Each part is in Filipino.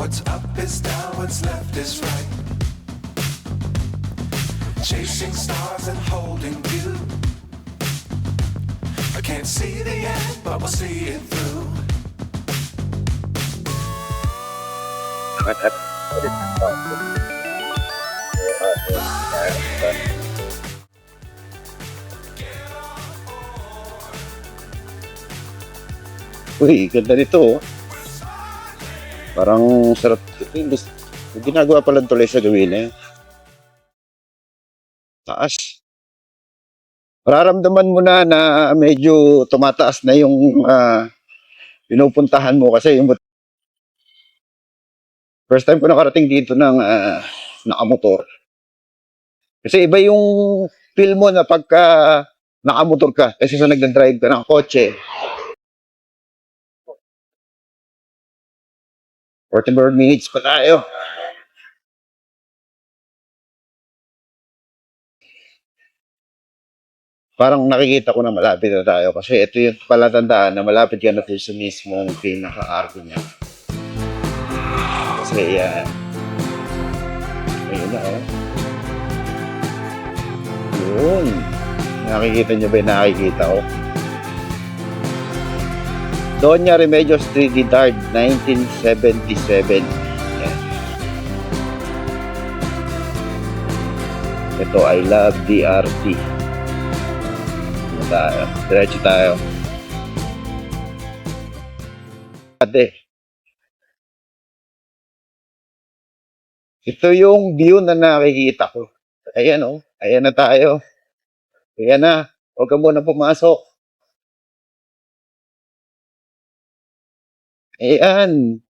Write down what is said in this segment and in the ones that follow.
What's up is down, what's left is right. Chasing stars and holding you. I can't see the end, but we'll see it through. Uy, ganda nito, oh. Parang sarap. Yung ginagawa pala tuloy sa gawin eh. Taas. Mararamdaman mo na medyo tumataas na yung pinupuntahan mo kasi yung first time ko nakarating dito ng nakamotor. Kasi iba yung feel mo na pagka nakamotor ka kasi sa nagdadrive ka ng kotse. 44 minutes pa tayo. Parang nakikita ko na malapit na tayo kasi ito yung palatandaan na malapit ka na sa mismong pinaka-arco niya. Kasi yan. Ayun na, oh. Yun. Nakikita niyo ba yung nakikita ko? Doña Remedios 3D Dart, 1977. Yan. Ito, I love DRT. Tayo. Diretso tayo. Ate. Ito yung view na nakikita ko. Ayan, oh. Ayan na tayo. Ayan na. Huwag ka muna pumasok. Ayan.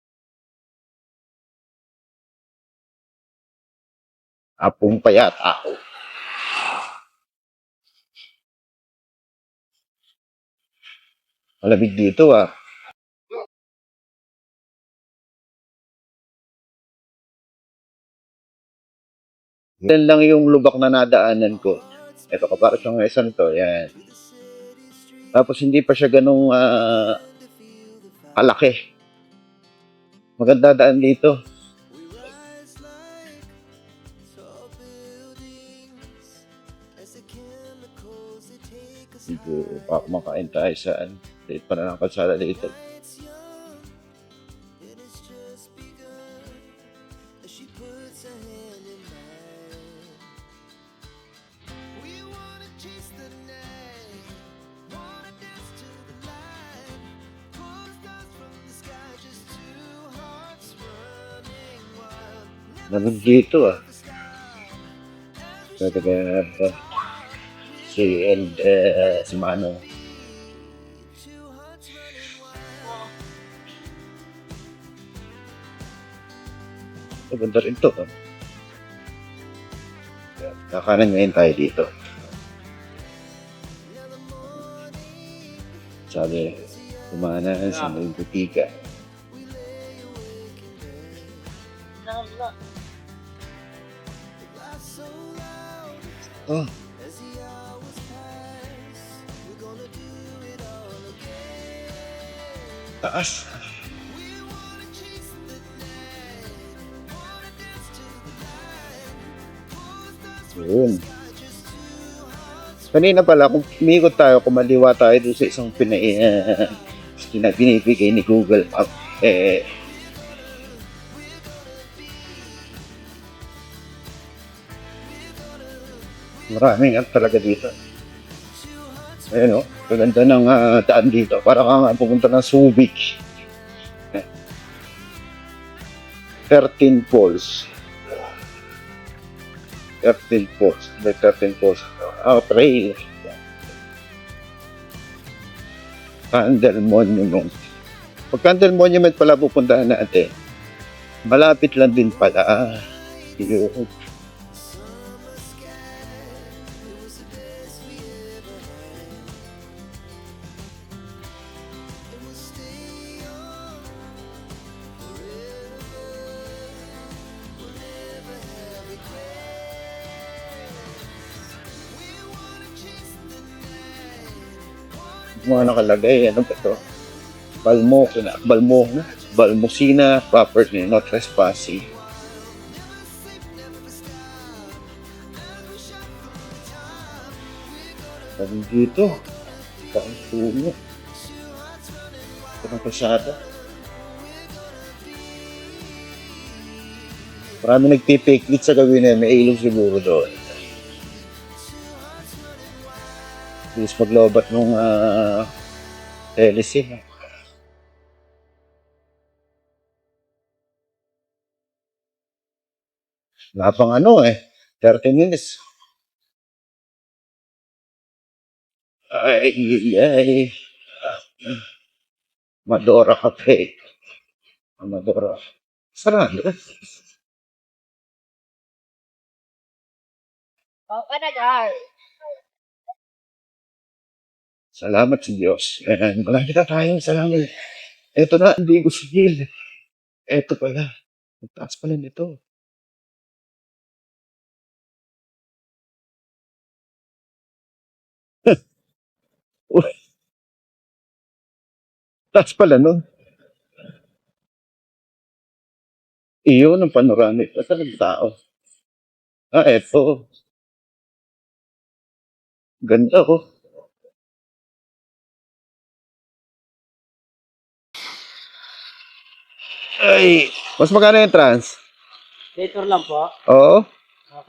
Apong payat ako. Malamig dito, ah. Yan lang yung lubak na nadaanan ko. Ito, kapara siyang isang to. Yan. Tapos hindi pa siya ganung kalaki. Maganda daan dito. Dito, baka kumakain tayo saan. Dito pa na ng kalsada dito. Naman dito, ah. Si Mano. Maganda rin to. Kakanan ngayon tayo dito. Sabi, kumanan sa may butika. Oh. Taas. Yun. Kanina pala, kung umikot tayo, kumaliwa tayo doon sa isang pinibigay ni Google Map. Maraming talaga dito. Ayan, oh. Ganda ng daan dito. Para ka nga pupunta ng Subic. 13 Falls. 13 Falls. May 13 Falls. Trail. Candle Monument. Pag Candle Monument pala pupuntahan natin, malapit lang din pala. Yun. Mga nakalagay, ano ba ito? Balmosina property, not trespassing. Sabi dito, parang puno. Ito ng pasada. Marami nagpipiklit sa gawin na may ilog siguro doon. Please maglobat nung LC. Wala pang 30 minutes. Ay. Madora Cafe. Madora. Sarado. Salamat sa Diyos. And malapit na tayong salamat. Ito na, hindi ko sigil. Ito pala. Ang taas pala nito. Uy, taas pala no. Iyon ang panoramic. Basta ng tao. Eto. Ganda ko. Ay, mas magkano yung trans? Later lang po. Oo.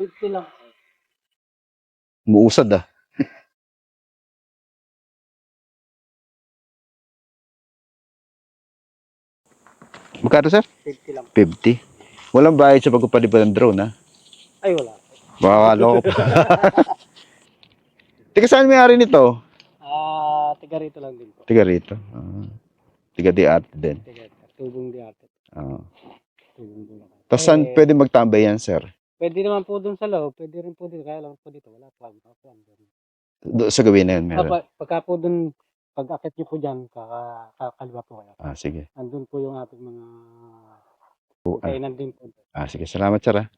50 lang. Muusad ah. Magkano sir? 50 lang. 50. Walang bayad sa pagpapalipad ng drone ha? Ay, wala. Baka ko. Tiga saan may-ari nito? Tiga rito lang din po. Tiga rito. Tiga di arte din. Tiga, tubong di ate. Tubong di ate. Tapos saan pwede magtambay yan sir? Pwede naman po dun sa loob. Pwede rin po dito. Kaya lang po dito. Wala po. Sa gawin na yan meron. Pagka po dun, pag-akit nyo po dyan, kakaliwa po kayo. Sige. Andun po yung ating mga Oh, kainan din po. sige. Salamat sir.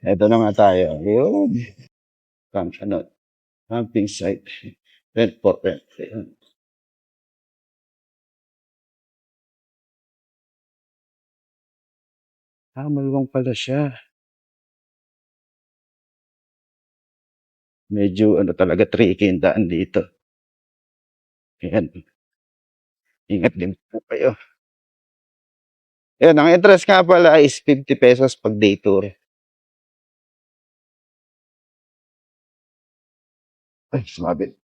Ito na nga tayo. Yun. Camping site. Rent for rent. Ayun. Maluwang pala siya. Medyo talaga tricky yung daan dito. Ayan. Ingat din po kayo. Ayan, ang entrance nga pala is 50 pesos pag day tour. Ay, sumabit.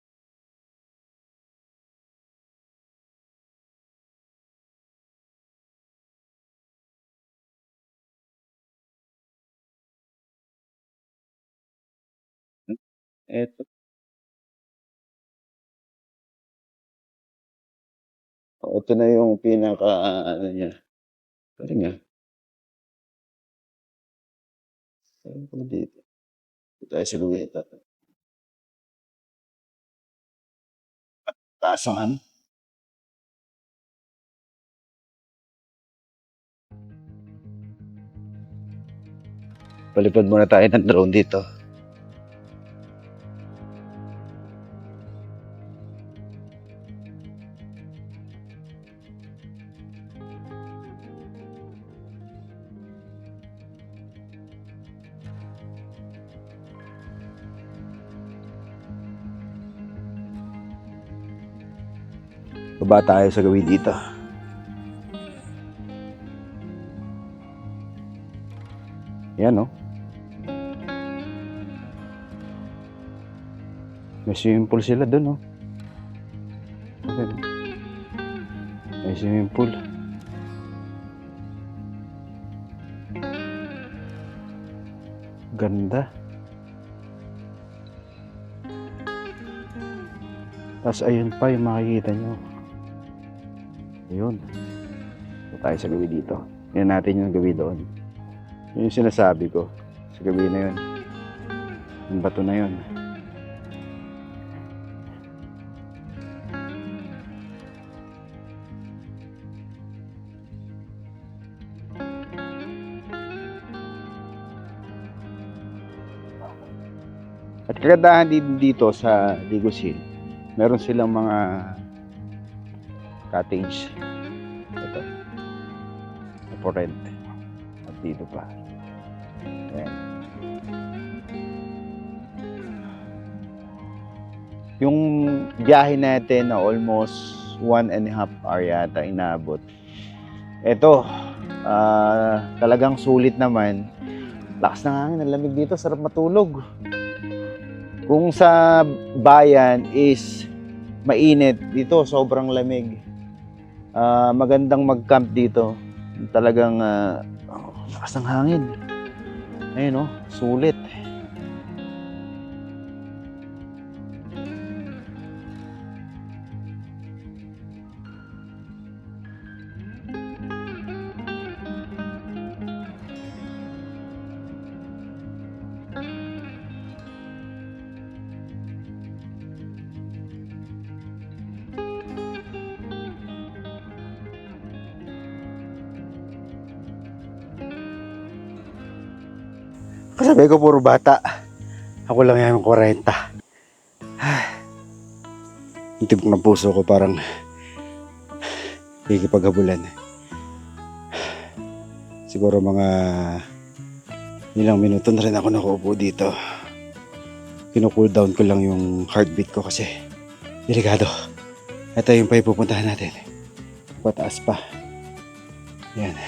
Eto. Ito na yung pinaka, niya. Pwede nga. Dito. Dito tayo sa Luweta. Tasahan. Palipad muna tayo ng drone dito. Baba tayo sa gawin dito. Yan, no? May swimming pool sila dun, no? May swimming pool. Ganda. Tapos ayun pa yung makikita nyo. Ayun. So, tayo sa gabi dito. Yan natin yung gabi doon. Yun yung sinasabi ko. Sa gabi na yun. Yung bato na yun. At kagandahan din dito sa Ligusin, meron silang mga cottage. Ito. For rent. At dito pa. Ayan. Yung biyahe natin na almost 1.5 hour yata inaabot. Ito, talagang sulit naman. Lakas ng hangin, ang lamig dito, sarap matulog. Kung sa bayan is mainit, dito sobrang lamig. Magandang mag-camp dito. Talagang lakas ng hangin. Ayun oh, sulit. Kasabi ko puro bata. Ako lang yung 40. Yung tibok ng puso ko parang higipaghabulan. Siguro mga ilang minuto na rin ako nakaupo dito. Kino-cool down ko lang yung heartbeat ko kasi delikado. Ito yung pa ipupuntahan natin. Pataas pa. Yan.